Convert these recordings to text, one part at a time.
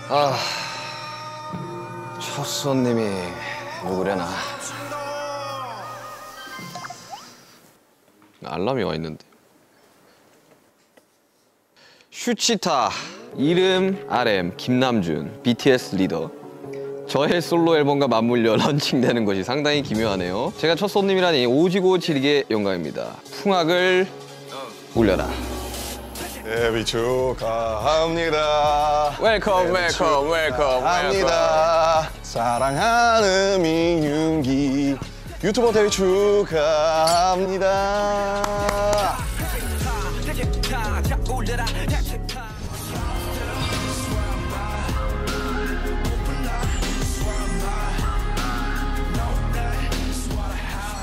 아, 첫 손님이 누구려나? 알람이 와 있는데. 슈치타, 이름 RM, 김남준, BTS 리더. 저의 솔로 앨범과 맞물려 런칭되는 것이 상당히 기묘하네요. 제가 첫 손님이라니 오지고 지리게 영광입니다. 풍악을 울려라. 데뷔 축하합니다. 웰컴, 웰컴, 웰컴, 합니다. 사랑하는 민윤기 유튜버 데뷔 축하합니다.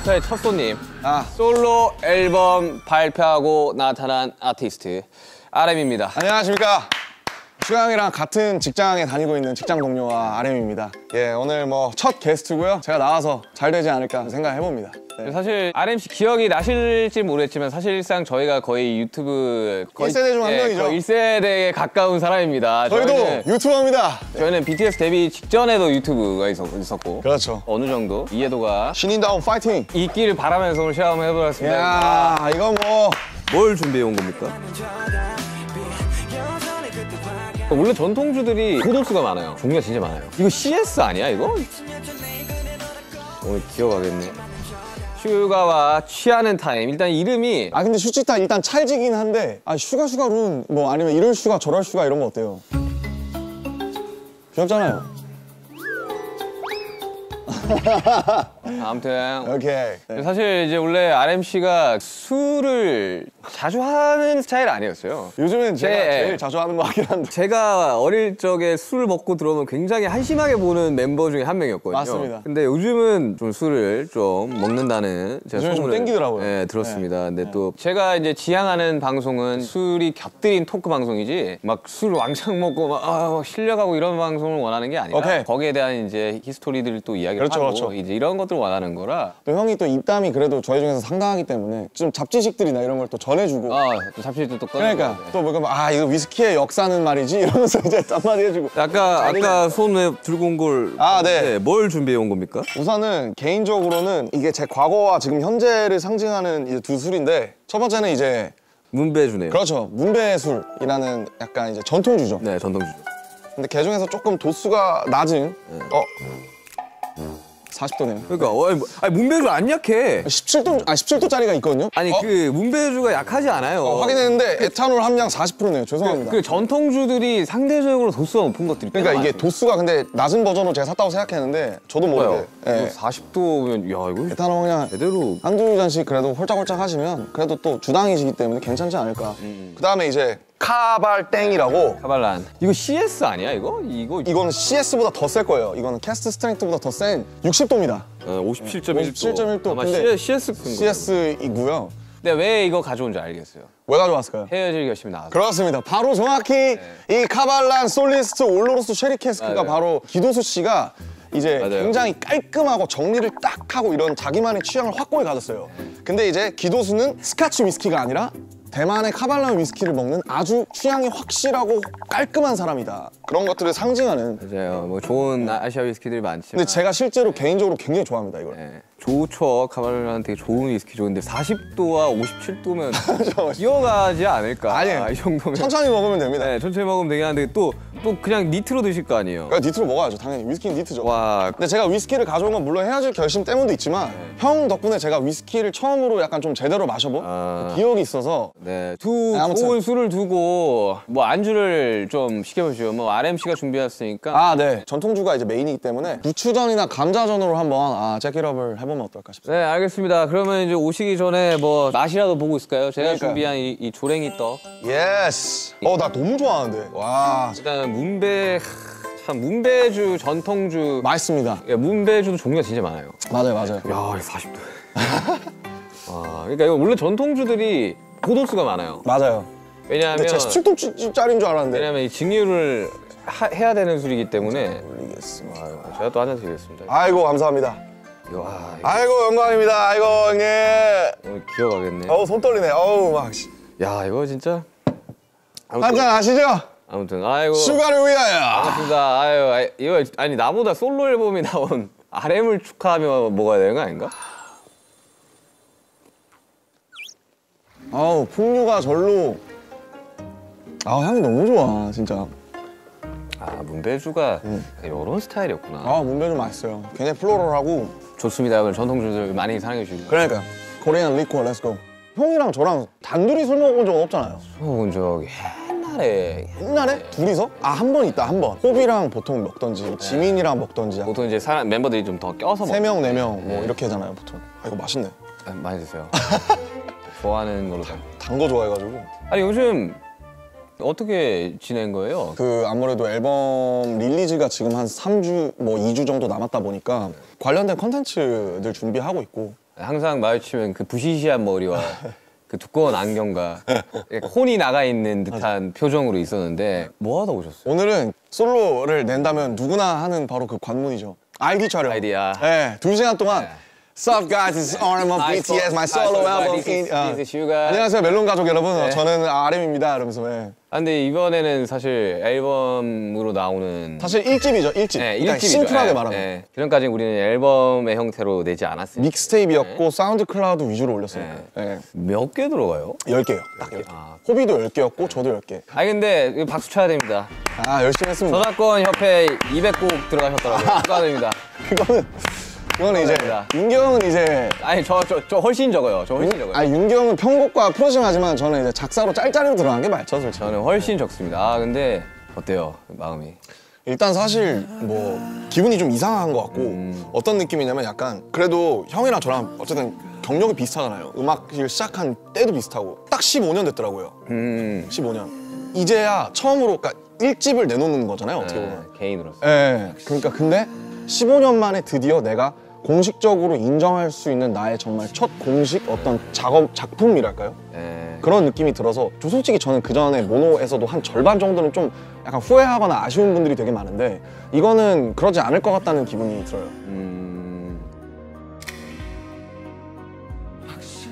저의 첫 손님, 솔로 앨범 발표하고 나타난 아티스트 RM입니다. 안녕하십니까. 슈강이랑 같은 직장에 다니고 있는 직장 동료와 RM입니다. 예, 오늘 뭐 첫 게스트고요. 제가 나와서 잘 되지 않을까 생각해봅니다. 네. 사실 RM 씨 기억이 나실지 모르겠지만 사실상 저희가 거의 유튜브 1세대 중 한 명이죠. 1세대에 가까운 사람입니다. 저희도 유튜버입니다. 저희는 BTS 데뷔 직전에도 유튜브가 있었고 그렇죠. 어느 정도 이해도가 신인다운 파이팅! 있기를 바라면서 오늘 시험을 해보겠습니다. 이야, 이거 뭐 뭘 준비해 온 겁니까? 원래 전통주들이 고도수가 많아요. 종류가 진짜 많아요. 이거 CS 아니야, 이거? 오늘 기억하겠네. 슈가와 취하는 타임. 일단 이름이 근데 슈치타 일단 찰지긴 한데 슈가룬 뭐 아니면 이럴 슈가 저럴 슈가 이런 거 어때요? 귀엽잖아요. 아무튼 오케이. 네. 사실 이제 원래 RM 씨가 술을 자주 하는 스타일 아니었어요. 요즘엔 제가 네. 제일 자주 하는 거 같긴 한데. 제가 어릴 적에 술을 먹고 들어오면 굉장히 한심하게 보는 멤버 중에 한 명이었거든요. 맞습니다. 근데 요즘은 좀 술을 좀 먹는다는 제가 요즘에 좀 소문을 땡기더라고요. 네, 들었습니다. 근데 또 제가 이제 지향하는 방송은 술이 곁들인 토크 방송이지 막 술 왕창 먹고 막 실력하고 이런 방송을 원하는 게 아니라 오케이. 거기에 대한 이제 히스토리들을 또 이야기를 그렇죠, 하고 그렇죠. 이제 이런 것들을 원하는 거라. 또 형이 또 입담이 그래도 저희 중에서 상당하기 때문에 좀 잡지식들이나 이런 걸 또 전해주고. 또 잡지도 또 꺼내고. 그러니까 또 뭐 이거 위스키의 역사는 말이지 이러면서 이제 딴마디 해주고. 아까 손에 들고 온 걸 네. 뭘 준비해 온 겁니까? 우선은 개인적으로는 이게 제 과거와 지금 현재를 상징하는 이제 두 술인데 첫 번째는 이제 문배주네요. 그렇죠. 문배술이라는 약간 이제 전통주죠. 네, 전통주죠. 근데 개 중에서 조금 도수가 낮은 40도네요. 그러니까 문배주 안 약해. 17도짜리가 있거든요. 그 문배주가 약하지 않아요. 확인했는데 에탄올 함량 40%네요. 죄송합니다. 그 전통주들이 상대적으로 도수가 높은 것들이 그러니까 이게 도수가 근데 낮은 버전으로 제가 샀다고 생각했는데 저도 모르게 40도면 야 이거 에탄올 함량 제대로 한두 잔씩 그래도 홀짝홀짝 하시면 그래도 또 주당이시기 때문에 괜찮지 않을까. 그다음에 이제 카발땡이라고. 카발란. 이거 CS 아니야 이거? 이거는 CS보다 더 셀 거예요. 이거는 캐스트 스트렝스보다 더 센 60도입니다. 57.1도. 57.1도. 아마 근데 CS CS이고요. 근데 왜 이거 가져온지 알겠어요. 왜 가져왔을까요? 헤어질 결심이 나와서. 그렇습니다. 바로 정확히 이 카발란 솔리스트 올로로스 쉐리 캐스크가 바로 기도수 씨가 이제 굉장히 깔끔하고 정리를 딱 하고 이런 자기만의 취향을 확고히 가졌어요. 근데 이제 기도수는 스카치 위스키가 아니라 대만의 카발란 위스키를 먹는 아주 취향이 확실하고 깔끔한 사람이다. 그런 것들을 상징하는. 맞아요. 뭐 좋은 아시아 위스키들이 많지만. 근데 제가 실제로 개인적으로 굉장히 좋아합니다, 이걸. 네. 좋죠. 카발란 되게 좋은 위스키죠. 근데 40도와 57도면 기어가지 않을까. 아니에요. 이 정도면. 천천히 먹으면 됩니다. 네, 천천히 먹으면 되긴 한데 또 그냥 니트로 드실 거 아니에요. 그러니까 니트로 먹어야죠, 당연히. 위스키는 니트죠. 와. 근데 제가 위스키를 가져온 건 물론 헤어질 결심 때문도 있지만 형 덕분에 제가 위스키를 처음으로 약간 좀 제대로 마셔본 기억이 있어서. 네, 아무튼. 좋은 술을 두고 뭐 안주를 좀 시켜보시죠. 뭐 RM 씨가 준비했으니까. 네. 전통주가 이제 메인이기 때문에 부추전이나 감자전으로 한번 잭잇업을 해보면 어떨까 싶습니다. 네, 알겠습니다. 그러면 이제 오시기 전에 뭐 맛이라도 보고 있을까요? 제가 그러니까요. 준비한 이 조랭이 떡. 예스. 나 너무 좋아하는데. 와. 일단 문배주 전통주. 맛있습니다. 문배주도 종류가 진짜 많아요. 맞아요. 야, 40도. 그러니까 이거 원래 전통주들이 고도수가 많아요. 맞아요. 왜냐하면 근데 제가 17도짜리인 줄 알았는데. 왜냐하면 이 증류를 해야 되는 술이기 때문에. 올리겠습니다. 제가 또 한잔 드리겠습니다. 아이고 감사합니다. 이거, 아이고 영광입니다. 아이고 형님. 오늘 기억하겠네. 어우 손 떨리네. 어우 막. 야 이거 진짜. 한잔 하시죠. 아무튼 아이고. 슈가를 위하여. 반갑습니다. 아유 이거 아니 나보다 솔로 앨범이 나온 RM을 축하하며 먹어야 되는 거 아닌가? 아우 풍류가 절로. 아 향이 너무 좋아 진짜. 문배주가 이런 스타일이었구나. 문배주 맛있어요. 굉장히 플로럴하고. 좋습니다. 오늘 전통주들 많이 사랑해 주시고. 그러니까 코리안 리코어 렛츠고. 형이랑 저랑 단둘이 술 먹어본 적은 없잖아요. 먹은 적 옛날에 둘이서? 한 번 있다 한 번. 호비랑 보통 먹던지 지민이랑 먹던지. 보통 이제 멤버들이 좀 더 껴서 세 명, 네 명 뭐 이렇게 하잖아요 보통. 이거 맛있네. 많이 드세요. 좋아하는 걸로 단 거 좋아해가지고. 아니 요즘 어떻게 지낸 거예요? 아무래도 앨범 릴리즈가 지금 한 3주, 뭐 2주 정도 남았다 보니까 관련된 컨텐츠들 준비하고 있고. 항상 마주치면 그 부시시한 머리와 그 두꺼운 안경과 혼이 나가 있는 듯한 표정으로 있었는데 뭐 하다 오셨어요? 오늘은 솔로를 낸다면 누구나 하는 바로 그 관문이죠. 아이디 촬영. 아이디야. 네, 2시간 동안 Sup guys, it's RM of BTS, my solo album. 안녕하세요 멜론 가족 여러분. 저는 RM입니다. 이러면서. 근데 이번에는 사실 앨범으로 나오는 사실 1집이죠, 1집. 네, 그러니까 1집이죠. 심플하게 말하면. 그전까지 우리는 앨범의 형태로 내지 않았어요. 믹스테이프였고 사운드 클라우드 위주로 올렸어요. 몇 개 들어가요? 10개요. 딱 10개. 호비도 10개였고 저도 10개. 근데 이거 박수 쳐야 됩니다. 열심히 했습니다. 저작권 협회 200곡 들어가셨더라고요. 축하드립니다. 그거는 이제 윤경은 이제 저 훨씬 적어요. 저 훨씬 적어요. 윤경은 편곡과 프로징하지만 저는 이제 작사로 짤짤이로 들어간 게 많죠, 솔직히. 저는 훨씬 적습니다. 근데 어때요, 마음이? 일단 사실 뭐 기분이 좀 이상한 것 같고 어떤 느낌이냐면 약간 그래도 형이랑 저랑 어쨌든 경력이 비슷하잖아요. 음악을 시작한 때도 비슷하고 딱 15년 됐더라고요. 15년. 이제야 처음으로 그러니까 1집을 내놓는 거잖아요, 어떻게 보면. 개인으로서. 그러니까 근데 15년 만에 드디어 내가 공식적으로 인정할 수 있는 나의 정말 첫 공식 어떤 작품이랄까요? 그런 느낌이 들어서 솔직히 저는 그전에 모노에서도 한 절반 정도는 좀 약간 후회하거나 아쉬운 분들이 되게 많은데 이거는 그러지 않을 것 같다는 기분이 들어요.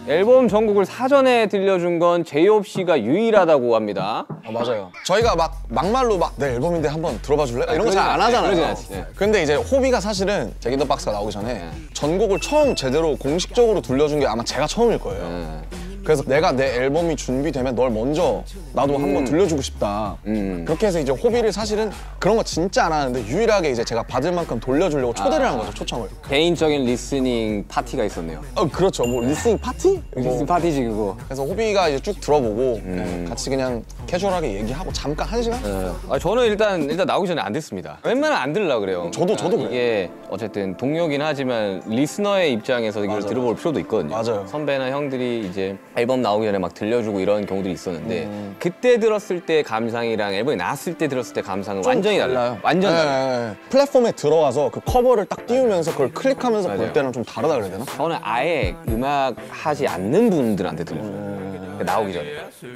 앨범 전곡을 사전에 들려준 건 제이홉 씨가 유일하다고 합니다. 맞아요. 저희가 막말로 내 앨범인데 한번 들어봐 줄래? 이런 거 잘 안 하잖아요. 근데 이제 호비가 사실은 잭인더 박스가 나오기 전에 전곡을 처음 제대로 공식적으로 들려준 게 아마 제가 처음일 거예요. 그래서 내가 내 앨범이 준비되면 널 먼저 나도 한번 들려주고 싶다. 그렇게 해서 이제 호비를 사실은 그런 거 진짜 안 하는데 유일하게 이제 제가 받을 만큼 돌려주려고 초대를 한 거죠, 초청을. 개인적인 리스닝 파티가 있었네요. 그렇죠. 뭐 리스닝 파티? 리스닝 파티지 그거. 그래서 호비가 이제 쭉 들어보고 같이 그냥 캐주얼하게 얘기하고 잠깐 1시간? 저는 일단 나오기 전에 안 듣습니다. 웬만하면 안 들으려고 그래요. 저도 그래요. 이게 어쨌든 동료긴 하지만 리스너의 입장에서 이걸 들어볼 필요도 있거든요. 맞아요. 선배나 형들이 이제 앨범 나오기 전에 막 들려주고 이런 경우들이 있었는데 그때 들었을 때 감상이랑 앨범이 나왔을 때 들었을 때 감상은 완전히 달라요. 완전 달라요. 플랫폼에 들어와서 그 커버를 딱 띄우면서 그걸 클릭하면서 볼 때는 좀 다르다 그래야 되나? 저는 아예 음악 하지 않는 분들한테 들려줘요. 나오기 전에.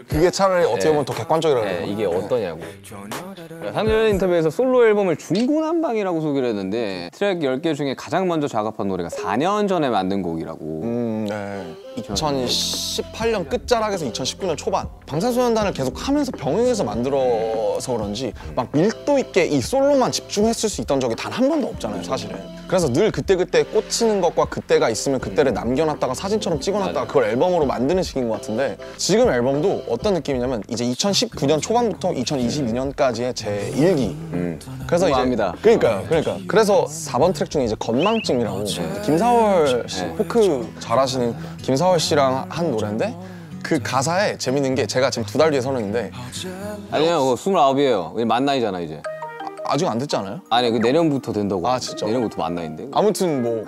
그게 차라리 어떻게 보면 더 객관적이라고 해요. 이게 어떠냐고. 상전 인터뷰에서 솔로 앨범을 중구난방이라고 소개를 했는데 트랙 10개 중에 가장 먼저 작업한 노래가 4년 전에 만든 곡이라고. 2018년 끝자락에서 2019년 초반 방탄소년단을 계속 하면서 병행해서 만들어서 그런지 막 밀도 있게 이 솔로만 집중했을 수 있던 적이 단 한 번도 없잖아요, 사실은. 그래서 늘 그때그때 꽂히는 것과 그때가 있으면 그때를 남겨놨다가 사진처럼 찍어놨다가 그걸 앨범으로 만드는 식인 것 같은데 지금 앨범도 어떤 느낌이냐면 이제 2019년 초반부터 2022년까지의 제 일기. 그래서 좋아합니다. 이제 그러니까 그래서 4번 트랙 중에 이제 건망증이라고 김사월 씨 포크 잘하시는 김사월 씨랑 한 노래인데 그 가사에 재밌는 게 제가 지금 2달 뒤에 서른인데 아니요, 29이에요. 우리 만 나이잖아 이제. 아직 안 됐지 않아요? 아니 그 내년부터 된다고. 아, 진짜? 내년부터 만나인데. 아무튼 뭐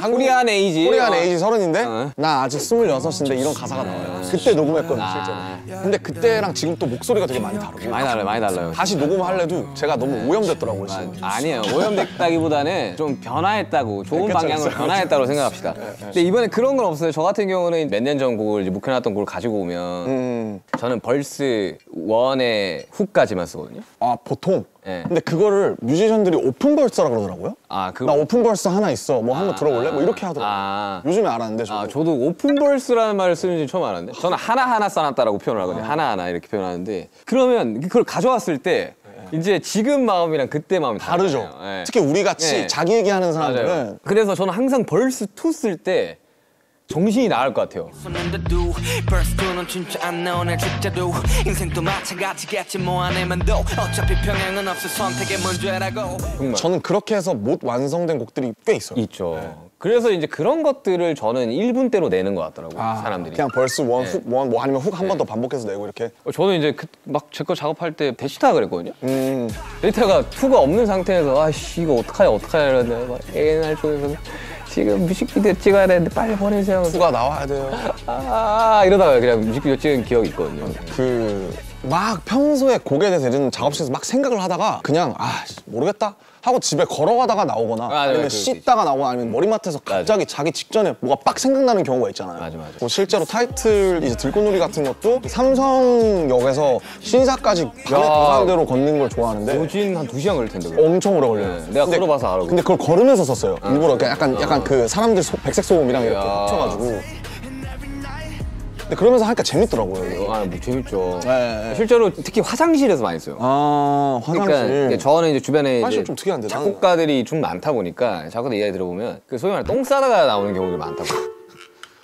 코리안 에이지. 코리안 에이지 30인데 나 아직 26인데 이런 가사가 나와요. 그때 녹음했거든요, 실제로. 근데 그때랑 지금 또 목소리가 되게 많이 다르고 많이 달라요, 많이 달라요. 다시 녹음하려도 제가 너무 오염됐더라고요, 지금. 아니에요. 오염됐다기보다는 좀 변화했다고, 좋은 그쵸, 방향으로 그쵸, 변화했다고 생각합시다. 근데 이번에 그런 건 없어요. 저 같은 경우는 몇 년 전 곡을 이제 묵혀놨던 곡을 가지고 오면 저는 벌스 1의 훅까지만 쓰거든요. 아, 보통? 네. 근데 그거를 뮤지션들이 오픈 벌스라 그러더라고요. 아, 나 오픈 벌스 하나 있어. 뭐 한번 들어볼래? 뭐 이렇게 하더라고요. 아. 요즘에 알았는데 저도. 저도 오픈 벌스라는 말을 쓰는지 처음 알았는데 저는 하나하나 써놨다라고 표현을 하거든요. 하나하나 이렇게 표현하는데 그러면 그걸 가져왔을 때 이제 지금 마음이랑 그때 마음이 다르죠. 다르잖아요. 네. 특히 우리 같이 네. 자기 얘기하는 맞아요. 사람들은 그래서 저는 항상 벌스 2 쓸 때 정신이 나갈 것 같아요. 손는데도 벌스는 진짜 안 나오네 진짜도 인생도 마찬가지겠지 뭐 안 해만도 어차피 평행은 없어 선택의 문제라고. 정말 저는 그렇게 해서 못 완성된 곡들이 꽤 있어요. 있죠. 그래서 이제 그런 것들을 저는 1분대로 내는 것 같더라고요. 사람들이. 그냥 벌스 원, 훅 원, 뭐 아니면 훅 한 번 더 반복해서 내고 이렇게. 저는 이제 막 제 거 작업할 때 데이터가 그랬거든요. 데이터가 2가 없는 상태에서 아씨 이거 어떡하냐 이러는데 막 A&R 쪽에서는 지금 뮤직비디오 찍어야 되는데 빨리 보내세요. 후가 나와야 돼요. 이러다가 그냥 뮤직비디오 찍은 기억이 있거든요. 막 평소에 곡에 대해서 예전 작업실에서 막 생각을 하다가 그냥 모르겠다 하고 집에 걸어가다가 나오거나 아니면 씻다가 나오거나 아니면 머리맡에서 갑자기 자기 직전에 뭐가 빡 생각나는 경우가 있잖아요. 맞아. 뭐 실제로 타이틀 이제 들꽃놀이 같은 것도 삼성역에서 신사까지 밤에 도산대로 걷는 걸 좋아하는데 오진 한 2시간 걸릴 텐데. 그래. 엄청 오래 걸려요. 내가 걸어봐서 알아. 근데 그걸 걸으면서 썼어요. 일부러 약간 그 사람들 백색 소음이랑 이렇게 합쳐가지고. 근데 그러면서 하니까 재밌더라고요. 뭐 재밌죠. 네. 실제로 특히 화장실에서 많이 써요. 화장실. 그러니까 저는 이제 주변에 화장실 이제 좀 특이한데, 나는. 작곡가들이 좀 많다 보니까 작곡가들 이야기 들어보면 그 소위 말해 똥 싸다가 나오는 경우가 많다고.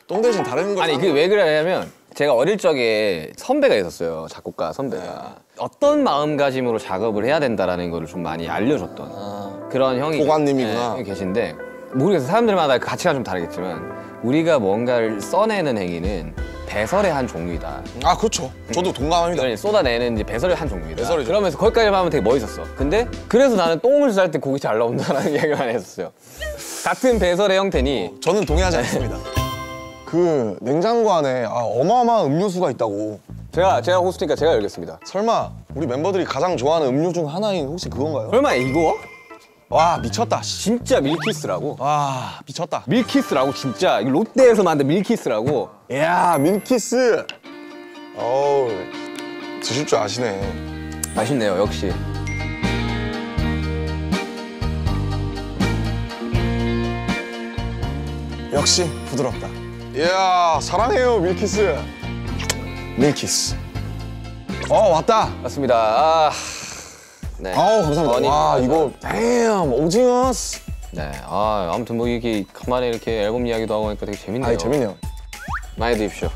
똥 대신 다른 거. 아니 그게 왜 그러냐면 제가 어릴 적에 선배가 있었어요. 작곡가 선배가. 어떤 마음가짐으로 작업을 해야 된다라는 거를 좀 많이 알려줬던 그런 형이 보관님이구나. 계신데 모르겠어요. 사람들마다 가치가 좀 다르겠지만 우리가 뭔가를 써내는 행위는 배설의 한 종류이다. 그렇죠. 저도 동감합니다. 그러니 쏟아내는 이제 배설의 한 종류이다. 배설이죠. 그러면서 거기까지 하면 되게 멋있었어. 근데 그래서 나는 똥을 쌀 때 곡이 잘 나온다는 이야기를 많이 했었어요. 같은 배설의 형태니 저는 동의하지 않습니다. 그 냉장고 안에 어마어마한 음료수가 있다고. 제가 호스트니까 제가 열겠습니다. 설마 우리 멤버들이 가장 좋아하는 음료 중 하나인 혹시 그건가요? 설마 이거? 와 미쳤다. 씨. 진짜 밀키스라고. 와 미쳤다. 밀키스라고 진짜 이거 롯데에서 만든 밀키스라고. 이야 밀키스. 어우 드실 줄 아시네. 맛있네요 역시. 역시 부드럽다. 이야 사랑해요 밀키스. 밀키스. 왔다. 맞습니다. 네. 감사합니다. 와 이거 damn 오징어스. 네. 아무튼 뭐 이게 간만에 이렇게 앨범 이야기도 하고 하니까 되게 재밌네요. 재밌네요. 많이 드십시오.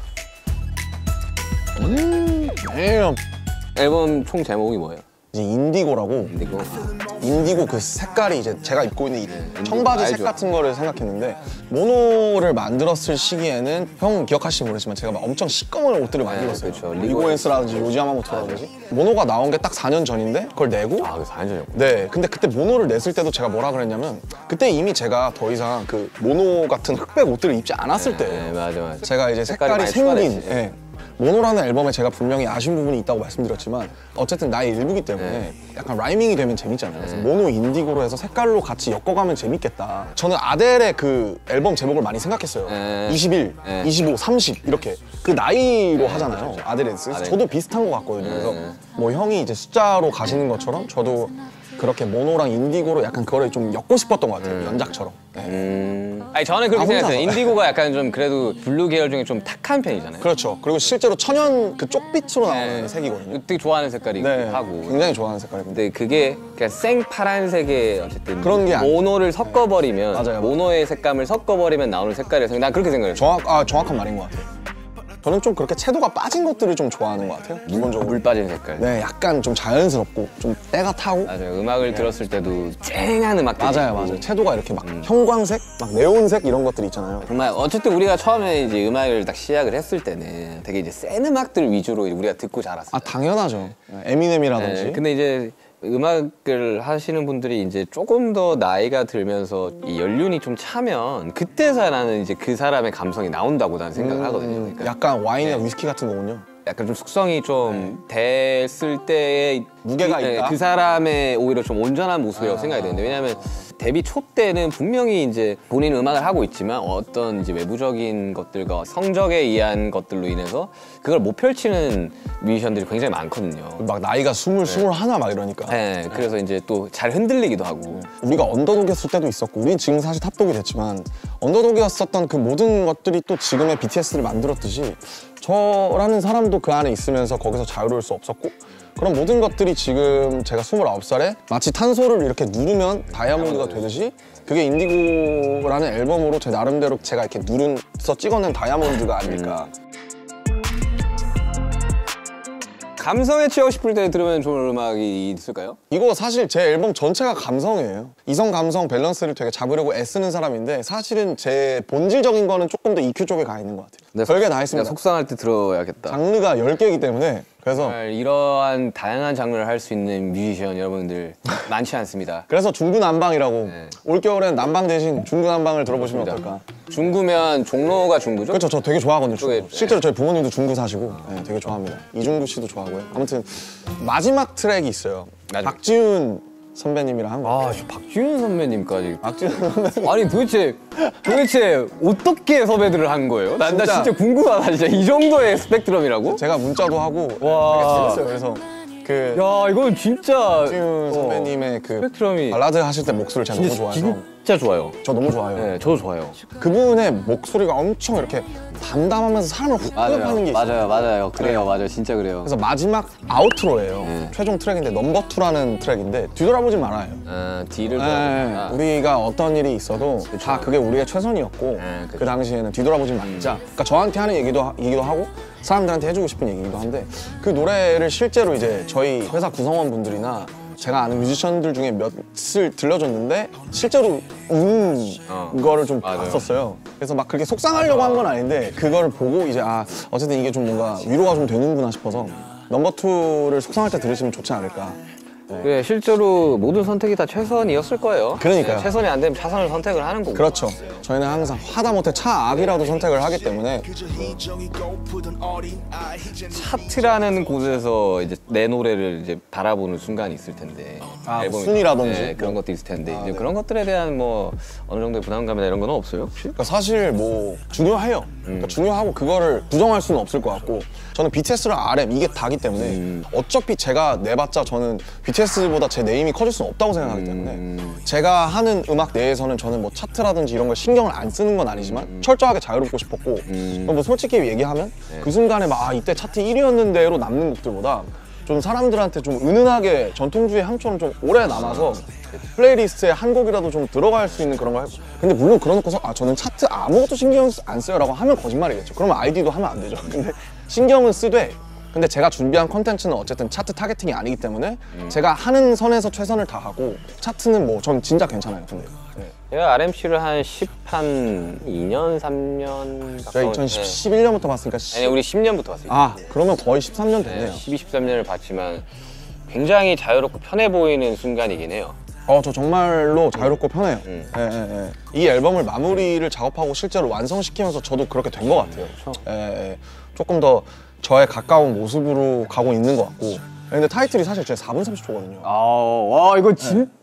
damn. 앨범 총 제목이 뭐예요? 이제 인디고라고. 인디고 그 색깔이 이제 제가 입고 있는 이 청바지 색 알죠. 같은 거를 생각했는데 모노를 만들었을 시기에는 형 기억하실지 모르겠지만 제가 막 엄청 시꺼먼 옷들을 많이 입었어요. 그렇죠. 리고엔스라든지 요지야마모토라든지 모노가 나온 게 딱 4년 전인데 그걸 내고 그 4년 전이었고. 네 근데 그때 모노를 냈을 때도 제가 뭐라 그랬냐면 그때 이미 제가 더 이상 그 모노 같은 흑백 옷들을 입지 않았을 때예요. 네, 맞아. 제가 이제 색깔이 많이 생긴 추가됐지. 모노라는 앨범에 제가 분명히 아쉬운 부분이 있다고 말씀드렸지만 어쨌든 나의 일부기 때문에 약간 라이밍이 되면 재밌잖아요. 그래서 모노 인디고로 해서 색깔로 같이 엮어가면 재밌겠다. 저는 아델의 그 앨범 제목을 많이 생각했어요. 21, 25, 30 이렇게 그 나이로 하잖아요. 아델에스. 그래서 저도 비슷한 것 같거든요. 그래서 뭐 형이 이제 숫자로 가시는 것처럼 저도 그렇게 모노랑 인디고로 약간 그거를 좀 엮고 싶었던 것 같아요. 연작처럼. 아니 저는 그렇게 혼자서. 생각해요. 인디고가 약간 좀 그래도 블루 계열 중에 좀 탁한 편이잖아요. 그렇죠. 그리고 실제로 천연 그 쪽빛으로 나오는 색이거든요. 되게 좋아하는 색깔이기도 네, 하고. 굉장히 좋아하는 색깔입니다. 근데 그게 그냥 생 파란색의 어쨌든 그런 게 모노를 섞어버리면 맞아요. 모노의 색감을 섞어버리면 나오는 색깔이라서 난 그렇게 생각해요. 정확한 말인 것 같아요. 저는 좀 그렇게 채도가 빠진 것들을 좀 좋아하는 것 같아요. 기본적으로. 물 빠진 색깔. 네, 약간 좀 자연스럽고 좀 때가 타고. 맞아요. 음악을 들었을 때도 쨍한 음악들. 맞아요. 채도가 이렇게 막 형광색, 막 네온색 이런 것들 있잖아요. 정말 어쨌든 우리가 처음에 이제 음악을 딱 시작을 했을 때는 되게 이제 센 음악들 위주로 우리가 듣고 자랐어요. 당연하죠. 에미넴이라든지. 근데 이제 음악을 하시는 분들이 이제 조금 더 나이가 들면서 이 연륜이 좀 차면 그때서야 나는 이제 그 사람의 감성이 나온다고 나는 생각을 하거든요. 그러니까 약간 와인이나 위스키 같은 거군요. 약간 좀 숙성이 좀 됐을 때의 무게가 있다? 그 사람의 오히려 좀 온전한 모습이라고 생각이 되는데, 왜냐하면 데뷔 초 때는 분명히 이제 본인 음악을 하고 있지만 어떤 이제 외부적인 것들과 성적에 의한 것들로 인해서 그걸 못 펼치는 뮤지션들이 굉장히 많거든요. 막 나이가 20, 21 막 이러니까. 네, 그래서 이제 또 잘 흔들리기도 하고. 우리가 언더독이었을 때도 있었고, 우린 지금 사실 탑독이 됐지만 언더독이었었던 그 모든 것들이 또 지금의 BTS를 만들었듯이 저라는 사람도 그 안에 있으면서 거기서 자유로울 수 없었고, 그런 모든 것들이 지금 제가 29살에 마치 탄소를 이렇게 누르면 다이아몬드가 되듯이 그게 인디고라는 앨범으로 제 나름대로 제가 이렇게 누른서 찍어낸 다이아몬드가 아닐까. 감성에 취하고 싶을 때 들으면 좋은 음악이 있을까요? 이거 사실 제 앨범 전체가 감성이에요. 이성 감성 밸런스를 되게 잡으려고 애쓰는 사람인데 사실은 제 본질적인 거는 조금 더 EQ 쪽에 가 있는 것 같아요. 별게 다 내가 있습니다. 속상할 때 들어야겠다. 장르가 10개이기 때문에 그래서 정말 이러한 다양한 장르를 할 수 있는 뮤지션 여러분들 많지 않습니다. 그래서 중구난방이라고 올겨울엔 난방 대신 중구난방을 들어보시면 어떨까. 중구면 종로가 중구죠? 그렇죠. 저 되게 좋아하거든요. 그게- 중구. 실제로 저희 부모님도 중구 사시고 네, 되게 좋아합니다. 이중구 씨도 좋아하고요. 아무튼 마지막 트랙이 있어요. 마지막. 박지훈 선배님이랑 한 거. 아, 저 박지훈 선배님까지. 박지훈 선배님. 아니 도대체 어떻게 섭외들을 한 거예요? 나 진짜. 진짜 궁금하다. 진짜 이 정도의 스펙트럼이라고? 제가 문자도 하고 와. 되게 재밌어요. 그래서 그 야, 이건 진짜 박지훈 선배님의 그 스펙트럼이 발라드 하실 때 목소리를 제가 너무 좋아해서 진짜 좋아요. 저 너무 좋아요. 네, 저도 좋아요. 그분의 목소리가 엄청 이렇게 담담하면서 사람을 훅 끌어파는 게 있어요. 맞아요. 그래요, 맞아요. 진짜 그래요. 그래서 마지막 아우트로예요. 최종 트랙인데 넘버 2라는 트랙인데 뒤돌아보지 말아요. 뒤를 네, 돌아보니까. 우리가 어떤 일이 있어도 다 그게 우리의 최선이었고 그쵸. 그 당시에는 뒤돌아보지 말자. 그러니까 저한테 하는 얘기도 하고 사람들한테 해주고 싶은 얘기기도 한데 그 노래를 실제로 이제 저희 회사 구성원분들이나 제가 아는 뮤지션들 중에 몇을 들려줬는데 실제로 우는 거를 좀 맞아요. 봤었어요. 그래서 막 그렇게 속상하려고 한 건 아닌데 그거를 보고 이제 어쨌든 이게 좀 뭔가 위로가 좀 되는구나 싶어서 넘버 2를 속상할 때 들으시면 좋지 않을까. 네, 실제로 모든 선택이 다 최선이었을 거예요. 그러니까요. 네, 최선이 안 되면 차선을 선택을 하는 거고. 그렇죠. 저희는 항상 하다못해 차악이라도 선택을 하기 때문에 차트라는 곳에서 이제 내 노래를 이제 바라보는 순간이 있을 텐데. 앨범이- 순위라든지 네, 그런 것도 있을 텐데 이제 그런 것들에 대한 뭐 어느 정도의 부담감이나 이런 건 없어요 혹시? 그러니까 사실 뭐 중요해요. 그러니까 중요하고 그거를 부정할 수는 없을 것 같고 저는 BTS랑 RM 이게 다기 때문에 어차피 제가 내봤자 저는 BTS보다 제 네임이 커질 수는 없다고 생각하기 때문에 제가 하는 음악 내에서는 저는 뭐 차트라든지 이런 걸 신경을 안 쓰는 건 아니지만 철저하게 자유롭고 싶었고 뭐 솔직히 얘기하면 그 순간에 막 이때 차트 1위였는데로 남는 곡들보다 좀 사람들한테 좀 은은하게 전통주의 향처럼 좀 오래 남아서 플레이리스트에 한 곡이라도 좀 들어갈 수 있는 그런 거 해보. 근데 물론 그런 놓고서 저는 차트 아무것도 신경 안 써요 라고 하면 거짓말이겠죠. 그러면 아이디도 하면 안 되죠. 근데 신경은 쓰되 근데 제가 준비한 컨텐츠는 어쨌든 차트 타겟팅이 아니기 때문에 제가 하는 선에서 최선을 다하고 차트는 뭐 전 진짜 괜찮아요. 근데 제가 RMC를 한 2년, 3년 제가 2011년부터 봤으니까 아니 우리 10년부터 봤어요. 그러면 거의 13년 됐네요. 12, 13년을 봤지만 굉장히 자유롭고 편해 보이는 순간이긴 해요. 저 정말로 자유롭고 편해요. 이 앨범을 마무리를 작업하고 실제로 완성시키면서 저도 그렇게 된 것 같아요. 조금 더 저에 가까운 모습으로 가고 있는 것 같고. 근데 타이틀이 사실 제 4분 30초거든요. 와 이거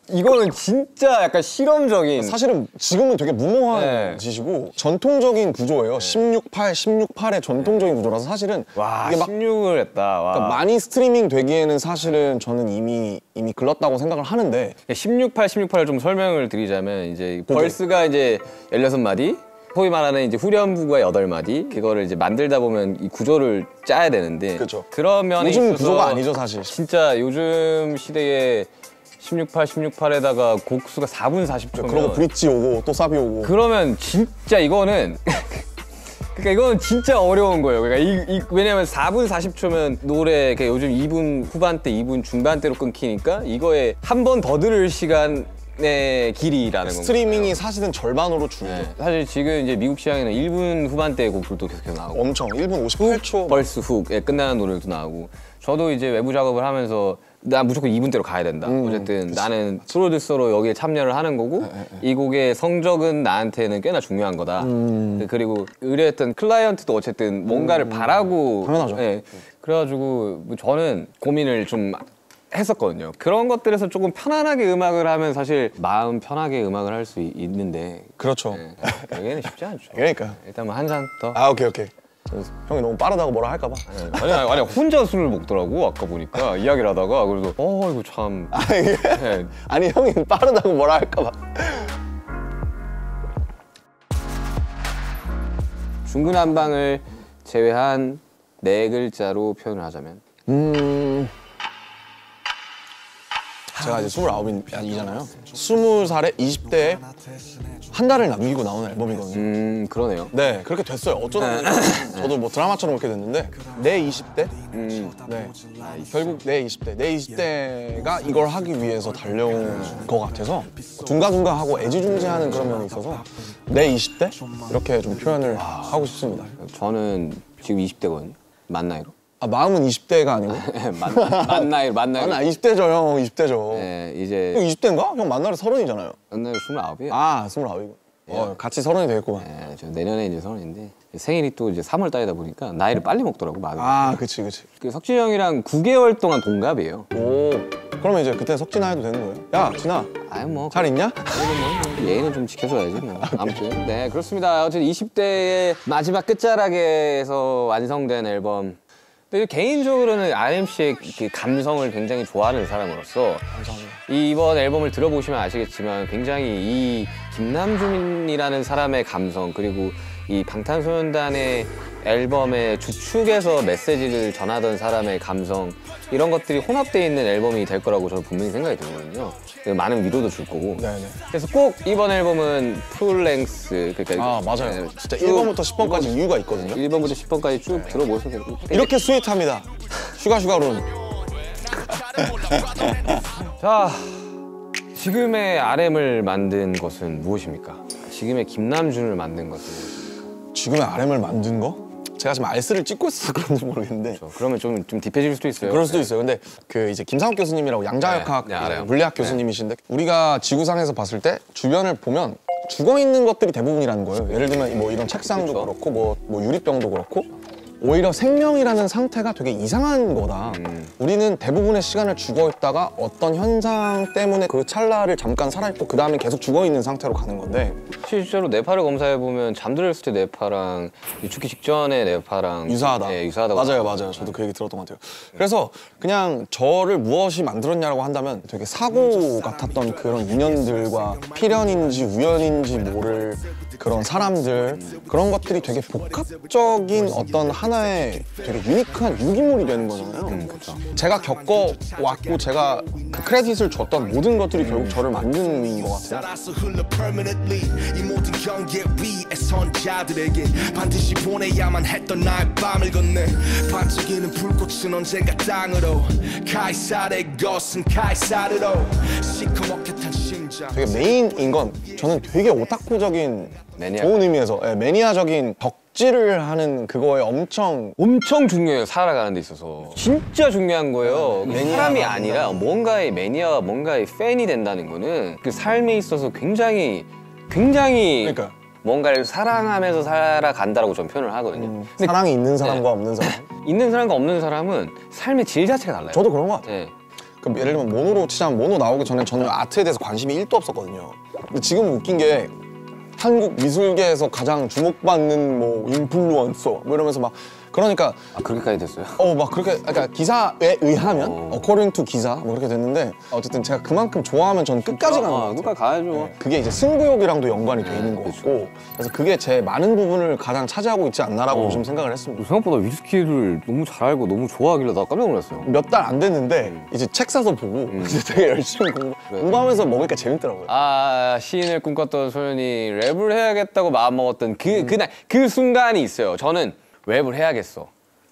이거는 진짜 약간 실험적인. 사실은 지금은 되게 무모한 네. 짓이고 전통적인 구조예요. 16:8, 16:8의 전통적인 구조라서 사실은 와, 이게 막 16을 했다. 와. 그러니까 많이 스트리밍 되기에는 사실은 저는 이미 글렀다고 생각을 하는데 16:8, 16:8을 좀 설명을 드리자면 이제 벌스가 이제 16마디, 소위 말하는 이제 후렴부가 8마디, 그거를 이제 만들다 보면 이 구조를 짜야 되는데 그쵸. 그런 면에 요즘 있어서 구조가 아니죠 사실. 진짜 요즘 시대에 16:8, 16:8에다가 곡수가 4분 40초면 그러고 브릿지 오고 또 사비 오고 그러면 진짜 이거는 그러니까 이건 진짜 어려운 거예요. 그러니까 왜냐면 4분 40초면 노래 요즘 2분 후반대, 2분 중반대로 끊기니까 이거에 한 번 더 들을 시간 스트리밍의 길이라는 건가요? 스트리밍이 사실은 절반으로 줄죠. 네. 사실 지금 이제 미국 시장에는 1분 후반대의 곡들도 계속 나오고 엄청 1분 58초. 벌스 훅에 끝나는 노래도 나오고 저도 이제 외부 작업을 하면서 나 무조건 2분대로 가야 된다. 어쨌든 나는 프로듀서로 여기에 참여를 하는 거고 이 곡의 성적은 나한테는 꽤나 중요한 거다. 그리고 의뢰했던 클라이언트도 어쨌든 뭔가를 바라고 당연하죠. 예. 그래가지고 저는 고민을 좀 했었거든요. 그런 것들에서 조금 편안하게 음악을 하면 사실 마음 편하게 음악을 할 수 있는데 그렇죠. 여기는 쉽지 않죠. 그러니까. 일단 뭐 한 잔 더. 아 오케이. 형이 너무 빠르다고 뭐라 할까 봐. 아니 혼자 술을 먹더라고 아까 보니까 이야기를 하다가 그래서 이거 참 네. 아니 형이 빠르다고 뭐라 할까 봐. 중구난방을 제외한 네 글자로 표현을 하자면 제가 이제 29이잖아요. 20살에 20대에 한 달을 남기고 나오는 앨범이거든요. 그러네요. 네, 그렇게 됐어요. 어쩌다 보니까 저도 뭐 드라마처럼 그렇게 됐는데 내 20대? 네, 결국 내 20대가 이걸 하기 위해서 달려온 것 같아서 둥가둥가하고 애지중지하는 그런 면이 있어서 내 20대? 이렇게 좀 표현을 하고 싶습니다. 저는 지금 20대거든요. 만 나이로. 아, 마음은 20대가 아니고? 만 나이로. 아, 나 20대죠, 형. 20대죠. 네, 이제 형 20대인가? 형 만나래 30이잖아요. 만 나이로 29이에요. 아, 29이고. 같이 30이 되겠구만. 네, 저 내년에 이제 30인데 생일이 또 이제 3월 달이다 보니까 나이를 빨리 먹더라고 마음이. 아, 그치. 그 석진이 형이랑 9개월 동안 동갑이에요. 오, 그러면 이제 그때 석진아 해도 되는 거예요? 야, 진아, 아유 뭐 잘 있냐? 예의는 좀 지켜줘야지 뭐. 아무튼 네 그렇습니다. 어쨌든 20대의 마지막 끝자락에서 완성된 앨범. 근데 개인적으로는 RMC의 그 감성을 굉장히 좋아하는 사람으로서 이번 앨범을 들어보시면 아시겠지만 굉장히 이 김남준이라는 사람의 감성 그리고 이 방탄소년단의 앨범의 주축에서 메시지를 전하던 사람의 감성 이런 것들이 혼합되어 있는 앨범이 될 거라고 저는 분명히 생각이 들거든요. 많은 위로도 줄 거고. 네네. 그래서 꼭 이번 앨범은 풀랭스 그러니까 아, 맞아요. 네, 진짜 쭉 1번부터 10번까지 이유가 있거든요. 1번부터 10번까지 쭉 들어보셔도 되고. 이렇게 스윗합니다. 슈가룬. 자, 지금의 RM을 만든 것은 무엇입니까? 지금의 김남준을 만든 것은 무엇입니까? 지금의 RM을 만든 거? 제가 지금 알스를 찍고 있어서 그런지 모르겠는데 그러면 좀 딥해질 수도 있어요. 그럴 수도 있어요. 근데 그 이제 김상욱 교수님이라고 양자역학 네, 알아요. 물리학 교수님이신데 우리가 지구상에서 봤을 때 주변을 보면 죽어 있는 것들이 대부분이라는 거예요. 예를 들면 뭐 이런 책상도 그렇죠. 그렇고 뭐 유리병도 그렇고 오히려 생명이라는 상태가 되게 이상한 거다. 우리는 대부분의 시간을 죽어 있다가 어떤 현상 때문에 그 찰나를 잠깐 살아있고 그 다음에 계속 죽어 있는 상태로 가는 건데 실제로 뇌파를 검사해 보면 잠들었을 때 뇌파랑 죽기 직전의 뇌파랑 유사하다. 네, 유사하다고. 맞아요. 저도 그 얘기 들었던 것 같아요. 그래서 그냥 저를 무엇이 만들었냐라고 한다면 되게 사고 같았던 그런 인연들과 필연인지 우연인지 모를 그런 사람들 그런 것들이 되게 복합적인 어떤 하나의 되게 유니크한 유기물이 되는 거잖아요. 그렇죠. 제가 겪어왔고 제가 그 크레딧을 줬던 모든 것들이 결국 저를 만든 것 같아요. 살아서 흘러 permanently 이 모든 경계 위에 선 자들에게 반드시 보내야만 했던 나의 밤을 건네 반짝이는 불꽃은 언젠가 땅으로 카이사르의 것은 카이사르로 시커멓게 탄 심장 되게 메인인 건 저는 되게 오타쿠적인 매니아. 좋은 의미에서 매니아적인 덕질을 하는 그거에 엄청 중요해요. 살아가는 데 있어서 진짜 중요한 거예요. 사람이 아니라 뭔가의 매니아와 뭔가의 팬이 된다는 거는 그 삶에 있어서 굉장히 그러니까 뭔가를 사랑하면서 살아간다라고 저는 표현을 하거든요. 근데 사랑이 있는 사람과 없는 사람. 있는 사람과 없는 사람은 삶의 질 자체가 달라요. 저도 그런 것 같아요. 네. 그럼 예를 들면 모노로 치자면 모노 나오기 전에 저는 아트에 대해서 관심이 1도 없었거든요. 근데 지금 웃긴 게 한국 미술계에서 가장 주목받는 뭐 인플루언서 뭐 이러면서 막 그러니까 그렇게까지 됐어요. 막 그렇게 그러니까 기사에 의하면 according to 기사 뭐 그렇게 됐는데 어쨌든 제가 그만큼 좋아하면 저는 끝까지 가는 것 같아요. 끝까지 가야죠. 그게 이제 승부욕이랑도 연관이 돼 있는 것 같고 그래서 그게 제 많은 부분을 가장 차지하고 있지 않나라고 좀 생각을 했습니다. 생각보다 위스키를 너무 잘 알고 너무 좋아하길래 나 깜짝 놀랐어요. 몇 달 안 됐는데 이제 책 사서 보고 이제 되게 열심히 공부하면서 먹으니까 재밌더라고요. 시인을 꿈꿨던 소년이 랩을 해야겠다고 마음먹었던 그날 그 순간이 있어요. 저는 랩을 해야겠어.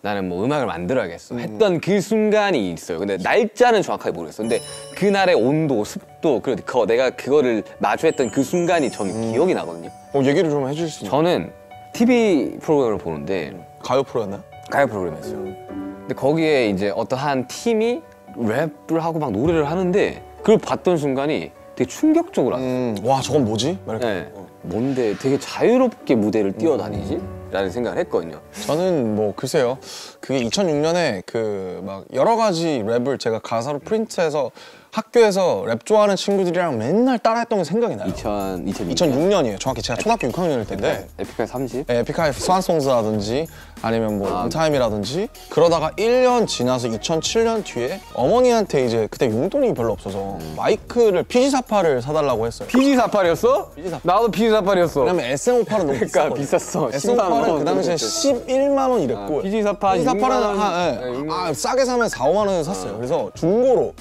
나는 뭐 음악을 만들어야겠어 했던 그 순간이 있어요. 근데 날짜는 정확하게 모르겠어. 근데 그날의 온도, 습도, 그리고 내가 그거를 마주했던 그 순간이 저는 기억이 나거든요. 얘기를 좀 해주실 수 있나요? 저는 TV 프로그램을 보는데 가요 프로였나요? 가요 프로그램이었어요. 근데 거기에 이제 어떤 한 팀이 랩을 하고 막 노래를 하는데 그걸 봤던 순간이 되게 충격적으로 왔어요. 와 저건 뭐지? 막 이렇게. 네. 뭔데 되게 자유롭게 무대를 뛰어다니지? 라는 생각을 했거든요. 저는 뭐 글쎄요. 그게 2006년에 그 막 여러 가지 랩을 제가 가사로 프린트해서 학교에서 랩 좋아하는 친구들이랑 맨날 따라했던 게 생각이 나요. 2006년이에요. 정확히 제가 초등학교 6학년일 텐데. 에픽하이 30? 네, 에픽하이 스완송스라든지 아니면 뭐 인타임이라든지 그러다가 1년 지나서 2007년 뒤에 어머니한테 이제 그때 용돈이 별로 없어서 마이크를 PG48을 사달라고 했어요. PG48이었어? 나도 PG48이었어. 왜냐면 SM58은 너무 그러니까 비쌌거든요. 비쌌어. SM58은 그 당시에 11만 원 이랬고 PG48 PG48은 싸게 사면 4, 5만 원에 샀어요. 그래서 중고로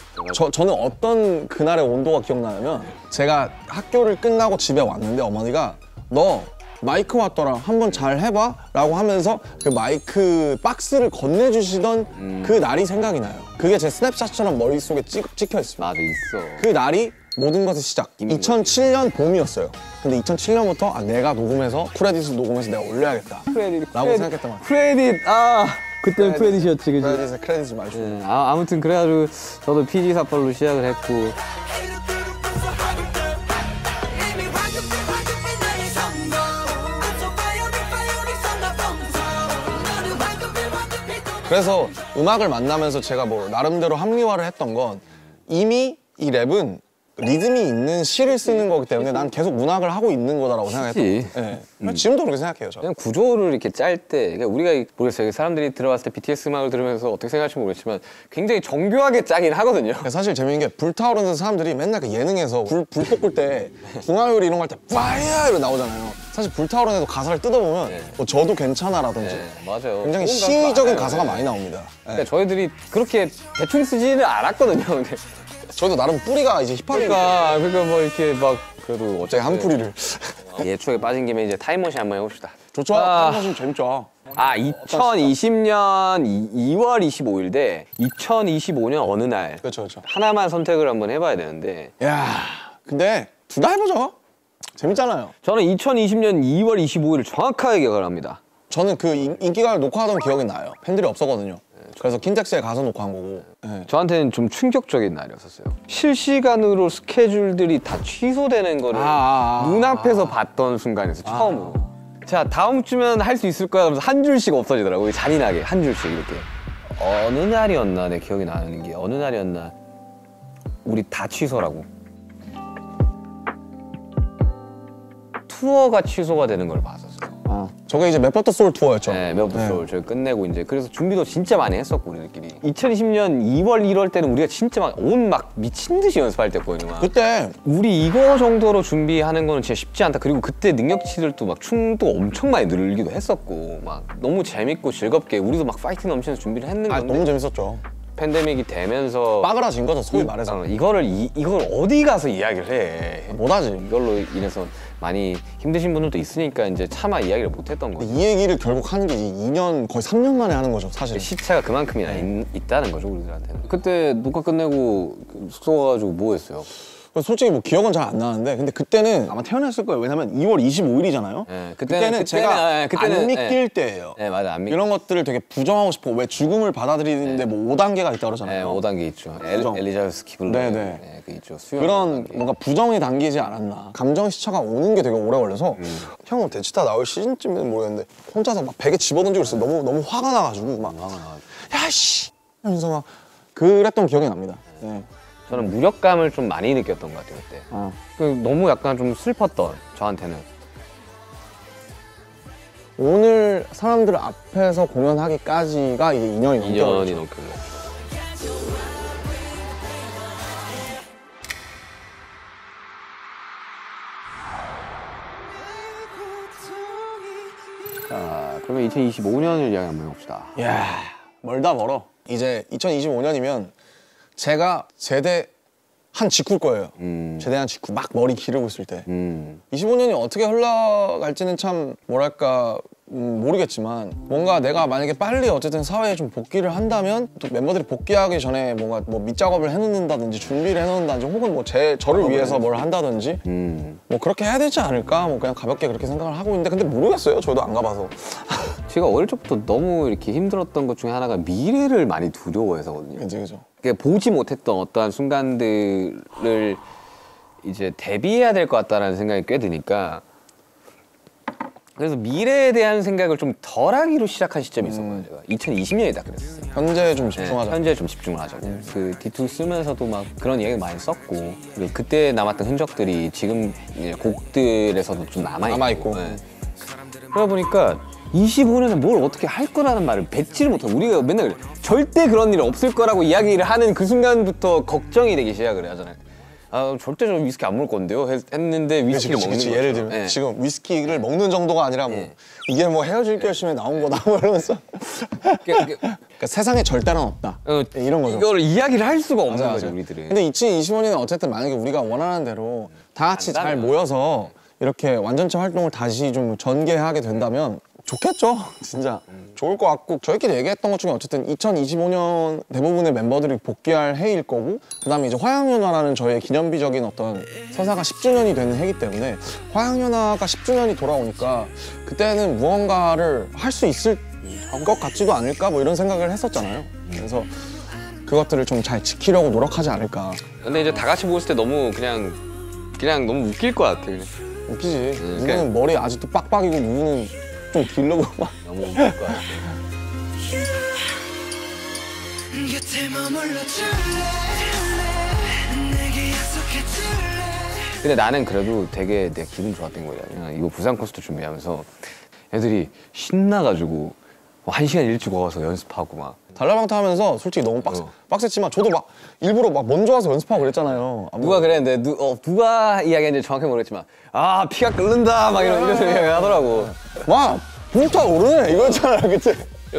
저는 어떤 그날의 온도가 기억나냐면 제가 학교를 끝나고 집에 왔는데 어머니가 너 마이크 왔더라 한번 잘 해봐 라고 하면서 그 마이크 박스를 건네주시던 그 날이 생각이 나요. 그게 제 스냅샷처럼 머릿속에 찍혀 있습니다. 맞아, 있어. 그 날이 모든 것의 시작. 2007년 봄이었어요. 근데 2007년부터 내가 녹음해서 크레딧을 녹음해서 내가 올려야겠다 라고 생각했단 말이에요. 크레딧, 그때는 크레딧이었지, 그지? 크레딧을 많이 줬어요. 아무튼 그래가지고 저도 PG48로 시작을 했고. 그래서 음악을 만나면서 제가 뭐 나름대로 합리화를 했던 건 이미 이 랩은 리듬이 있는 시를 쓰는 거기 때문에 난 계속 문학을 하고 있는 거다라고 생각했던 거예요. 지금도 그렇게 생각해요. 저는. 그냥 구조를 이렇게 짤 때, 그러니까 우리가 모르겠어요. 사람들이 들어봤을 때 BTS 음악을 들으면서 어떻게 생각할지 모르겠지만 굉장히 정교하게 짜긴 하거든요. 사실 재밌는 게 불타오르는 사람들이 맨날 그 예능에서 불 볶을 때 궁화요리 이런 거 할 때 파이어 이러고 나오잖아요. 사실 불타오르는 애도 가사를 뜯어보면 뭐 저도 괜찮아라든지 맞아요. 굉장히 시적인 가사가 많이 나옵니다. 그러니까 저희들이 그렇게 대충 쓰지는 않았거든요. 근데 저도 나름 뿌리가 이제 힙합이니까 그러니까 뭐 이렇게 막 그래도 갑자기 한 뿌리를 예초에 빠진 김에 이제 타임머신 한번 해봅시다. 좋죠? 하시면 재밌죠. 2020년 2월 25일 대 2025년 어느 날. 그렇죠. 하나만 선택을 한번 해봐야 되는데. 야, 근데 둘 다 해보죠. 재밌잖아요. 저는 2020년 2월 25일을 정확하게 기억을 합니다. 저는 그 인기가를 녹화하던 기억이 나요. 팬들이 없었거든요. 그래서 킨텍스에 가서 녹화한 거고. 네. 저한테는 좀 충격적인 날이었어요. 실시간으로 스케줄들이 다 취소되는 거를 눈앞에서 봤던 순간에서 처음으로. 자, 다음 주면 할 수 있을 거야. 그러면서 한 줄씩 없어지더라고요. 잔인하게 한 줄씩 이렇게. 어느 날이었나 내 기억이 나는 게 어느 날이었나 우리 다 취소라고. 투어가 취소가 되는 걸 봤었어요. 저게 이제 맵버터 소울 투어였죠. 네, 맵버터 소울 저희 끝내고 이제 그래서 준비도 진짜 많이 했었고 우리들끼리. 2020년 2월 1월 때는 우리가 진짜 막 미친 듯이 연습할 때거든요. 그때 우리 이거 정도로 준비하는 거는 진짜 쉽지 않다. 그리고 그때 능력치들도 막 춤도 엄청 많이 늘기도 했었고 막 너무 재밌고 즐겁게 우리도 막 파이팅 넘치면서 준비를 했는 건데 너무 재밌었죠. 팬데믹이 되면서 빠그라진 거죠, 소위 말해서. 이걸 어디 가서 이야기를 해. 못하지. 이걸로 인해서 많이 힘드신 분들도 있으니까 이제 차마 이야기를 못 했던 거죠. 이 얘기를 결국 하는 게 2년, 거의 3년 만에 하는 거죠, 사실. 시차가 그만큼이나 있다는 거죠, 우리들한테는. 그때 녹화 끝내고 숙소 가가지고 뭐 했어요? 솔직히 뭐 기억은 잘 안 나는데 근데 그때는 아마 태어났을 거예요. 왜냐면 2월 25일이잖아요. 네, 그때는 제가 안 믿길 때예요. 네, 맞아. 안 믿길. 이런 것들을 되게 부정하고 싶어. 왜 죽음을 받아들이는데 뭐 5단계가 있다 그러잖아요. 네, 5단계 있죠. 엘리자베스 기블러. 네, 그 있죠. 그런 뭔가 부정이 담기지 않았나. 감정 시차가 오는 게 되게 오래 걸려서 형은 대치타 나올 시즌쯤은 모르겠는데 혼자서 막 베개 집어던지고 있어요. 너무 화가 나가지고 막 야씨 하면서 막 그랬던 기억이 납니다. 네. 저는 무력감을 좀 많이 느꼈던 것 같아요 그때. 너무 약간 좀 슬펐던 저한테는. 오늘 사람들 앞에서 공연하기까지가 이제 2년이 넘게 걸렸죠. 자, 그러면 2025년을 이야기 한번 해봅시다. 이야, 멀다 멀어. 이제 2025년이면 제가 제대한 직후일 거예요. 제대한 직후 막 머리 기르고 있을 때. 25년이 어떻게 흘러갈지는 참 뭐랄까 모르겠지만 뭔가 내가 만약에 빨리 어쨌든 사회에 좀 복귀를 한다면 또 멤버들이 복귀하기 전에 뭔가 뭐 밑작업을 해놓는다든지 준비를 해놓는다든지 혹은 뭐 저를 위해서 뭘 한다든지 뭐 그렇게 해야 되지 않을까 뭐 그냥 가볍게 그렇게 생각을 하고 있는데 근데 모르겠어요. 저도 안 가봐서. 제가 어릴 적부터 너무 이렇게 힘들었던 것 중에 하나가 미래를 많이 두려워해서거든요. 그죠. 그러니까 보지 못했던 어떠한 순간들을 이제 대비해야 될 것 같다라는 생각이 꽤 드니까 그래서 미래에 대한 생각을 좀 덜하기로 시작한 시점이 있었거든요. 제가 2020년에 딱 그랬어요. 현재 좀 집중하자. 현재 좀 집중을 하자. 그 D2 쓰면서도 막 그런 이야기 많이 썼고 그리고 그때 남았던 흔적들이 지금 이제 곡들에서도 좀 남아있고. 네. 그러다 보니까 25년에 뭘 어떻게 할 거라는 말을 뱉지를 못하고 우리가 맨날 절대 그런 일이 없을 거라고 이야기를 하는 그 순간부터 걱정이 되기 시작을 하잖아요. 아, 절대 저 위스키 안 먹을 건데요? 했는데 위스키를 먹는 거죠. 예를 들면 네. 지금 위스키를 먹는 정도가 아니라 뭐 이게 뭐 헤어질 결심에 나온 거다 뭐 이러면서 그러니까 세상에 절대는 없다. 이런 거죠. 이걸 이야기를 할 수가 없는 맞아, 거죠, 맞아. 우리들은. 근데 2025년은 어쨌든 만약에 우리가 원하는 대로 다 같이 잘 모여서 이렇게 완전체 활동을 다시 좀 전개하게 된다면 좋겠죠. 진짜 좋을 것 같고 저희끼리 얘기했던 것 중에 어쨌든 2025년 대부분의 멤버들이 복귀할 해일 거고 그다음에 이제 화양연화라는 저의 기념비적인 어떤 서사가 10주년이 되는 해이기 때문에 화양연화가 10주년이 돌아오니까 그때는 무언가를 할 수 있을 것 같지도 않을까 뭐 이런 생각을 했었잖아요. 그래서 그것들을 좀 잘 지키려고 노력하지 않을까. 근데 이제 다 같이 모였을 때 너무 그냥 너무 웃길 것 같아. 그냥. 웃기지. 누구는 머리 아직도 빡빡이고 누구는 좀 길르고 막. 너무 웃길 것 같아. 곁에 머물러 줄래 내게 약속해 줄래 근데 나는 그래도 되게 내 기분 좋았던 거야. 이거 부산 콘서트 준비하면서 애들이 신나가지고 1시간 일찍 와서 연습하고 막. 달라방타 하면서 솔직히 너무 빡셌지만 저도 막 일부러 막 먼저 와서 연습하고 그랬잖아요. 누가 그랬는데 누가 이야기했는지 정확히 모르겠지만 아 피가 끓는다 막 이런 이야기 하더라고. 와 불타오르네 이거였잖아 그때.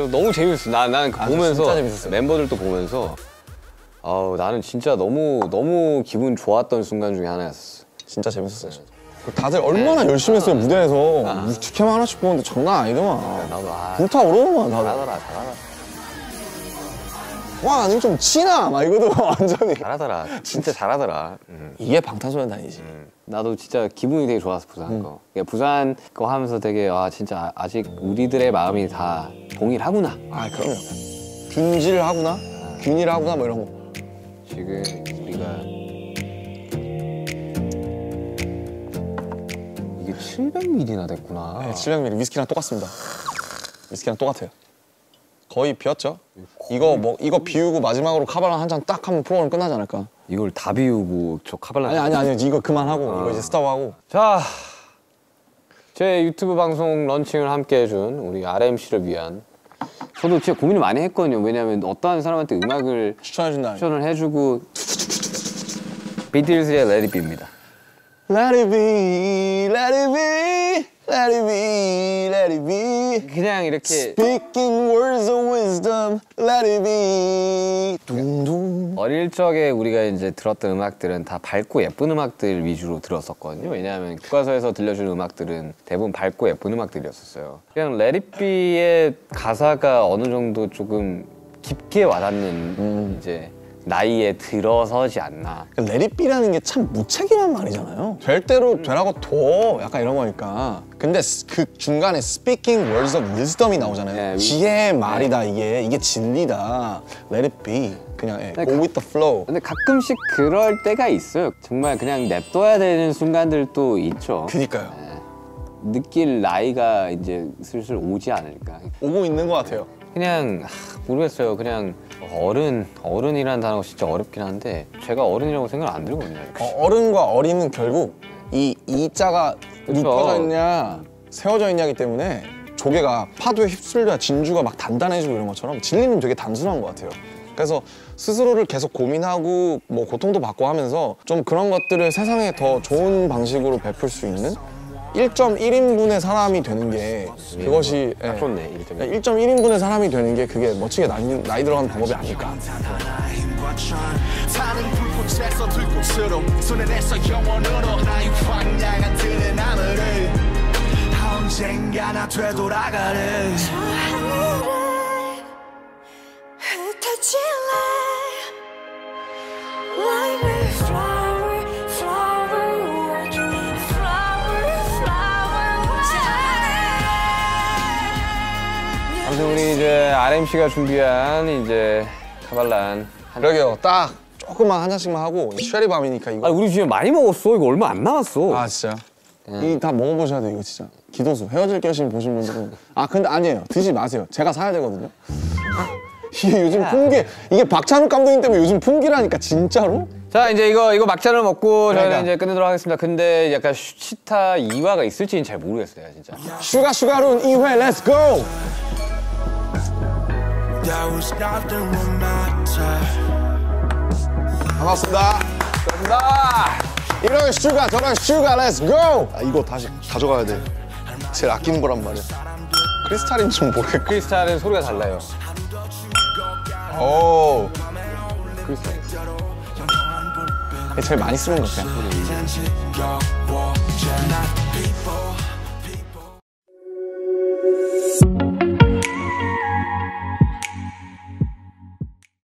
너무 재밌었어. 나는 보면서 진짜 재밌었어요. 멤버들도 보면서 나는 진짜 너무 기분 좋았던 순간 중에 하나였어. 진짜 재밌었어요. 다들 얼마나 열심히 했어요 무대에서. 직캠 하나씩 보는데 장난 아니더만. 나도 불타오르더만 다들. 잘하더라. 와 아니 좀 치나 막 이거도 완전히. 잘하더라. 진짜 잘하더라. 이게 방탄소년단이지. 나도 진짜 기분이 되게 좋았어 부산 거. 그러니까 부산 거 하면서 되게 진짜 아직 우리들의 마음이 다 동일하구나. 아 그럼요. 균질하구나. 균일하구나 뭐 이런 거. 지금 우리가 이게 700ml나 됐구나. 네, 700ml 위스키랑 똑같습니다. 위스키랑 똑같아요. 거의 비었죠. 이거 비우고 마지막으로 카발란 한 잔 딱 하면 프로그램 끝나지 않을까. 이걸 다 비우고 저 카발라. 아니 이거 그만하고 이거 이제 스탑하고. 자, 제 유튜브 방송 런칭을 함께 해준 우리 RMC를 위한 저도 진짜 고민을 많이 했거든요. 왜냐면 어떠한 사람한테 음악을 추천해준다. 추천을 해주고 비틀즈의 Let It Be입니다. Let it be, let it be, let it be, let it be. 그냥 이렇게 Speaking words of wisdom, let it be. 둥둥. 어릴 적에 우리가 이제 들었던 음악들은 다 밝고 예쁜 음악들 위주로 들었었거든요. 왜냐하면 교과서에서 들려주는 음악들은 대부분 밝고 예쁜 음악들이었었어요. 그냥 Let It Be의 가사가 어느 정도 조금 깊게 와닿는 이제 나이에 들어서지 않나. Let it be라는 게 참 무책임한 말이잖아요. 될 대로 되라고 둬. 약간 이런 거니까. 근데 그 중간에 speaking words of wisdom이 나오잖아요. 지혜의 말이다 이게 진리다. Let it be. 그냥 go with the flow. 근데 가끔씩 그럴 때가 있어요. 정말 그냥 냅둬야 되는 순간들도 있죠. 그니까요. 느낄 나이가 이제 슬슬 오지 않을까. 오고 있는 것 같아요. 그냥 모르겠어요. 그냥 어른이라는 단어가 진짜 어렵긴 한데 제가 어른이라고 생각 안 들거든요. 어른과 어린은 결국 이 자가 눕혀져 있냐 세워져 있냐기 때문에 조개가 파도에 휩쓸려 진주가 막 단단해지고 이런 것처럼 진리는 되게 단순한 것 같아요. 그래서 스스로를 계속 고민하고 뭐 고통도 받고 하면서 좀 그런 것들을 세상에 더 좋은 방식으로 베풀 수 있는 1.1인분의 사람이 되는 게 그것이 딱 좋네. 1.1인분의 사람이 되는 게 그게 멋지게 나이 들어가는 방법이 아닐까. 타는 불꽃에서 들꽃으로 손에 내서 영원으로 나의 황량한 드는 하늘을 언젠가 나 되돌아가네 저 하늘에 흩어질래 Like a flower, flower, like flower, flower, 아무튼 우리 이제 RMC가 준비한 이제 카발란. 그러게요. 딱 조금만 한 잔씩만 하고 쉐리밤이니까 이거. 우리 지금 많이 먹었어. 이거 얼마 안 남았어. 아 진짜요? 이 다 먹어보셔야 돼요 이거 진짜. 기도수 헤어질 결심 보신 분들은 근데 아니에요. 드시지 마세요. 제가 사야 되거든요. 이게 요즘 풍기 이게 박찬욱 감독님 때문에 요즘 풍기라니까 진짜로? 자 이제 이거 막잔을 먹고 저희는 그러니까. 이제 끝내도록 하겠습니다. 근데 약간 치타 2화가 있을지는 잘 모르겠어요 진짜. 슈가룬 2회 렛츠 고! There was nothing wrong my time 반갑습니다. 감사합니다. 이런 슈가 저런 슈가 렛츠 고! 이거 다시 가져가야 돼. 제일 아끼는 거란 말이야. 크리스탈인 좀 모르겠고. 크리스탈은 소리가 달라요. 오. 제일 많이 쓰는 것 같아요. 이젠 지겨워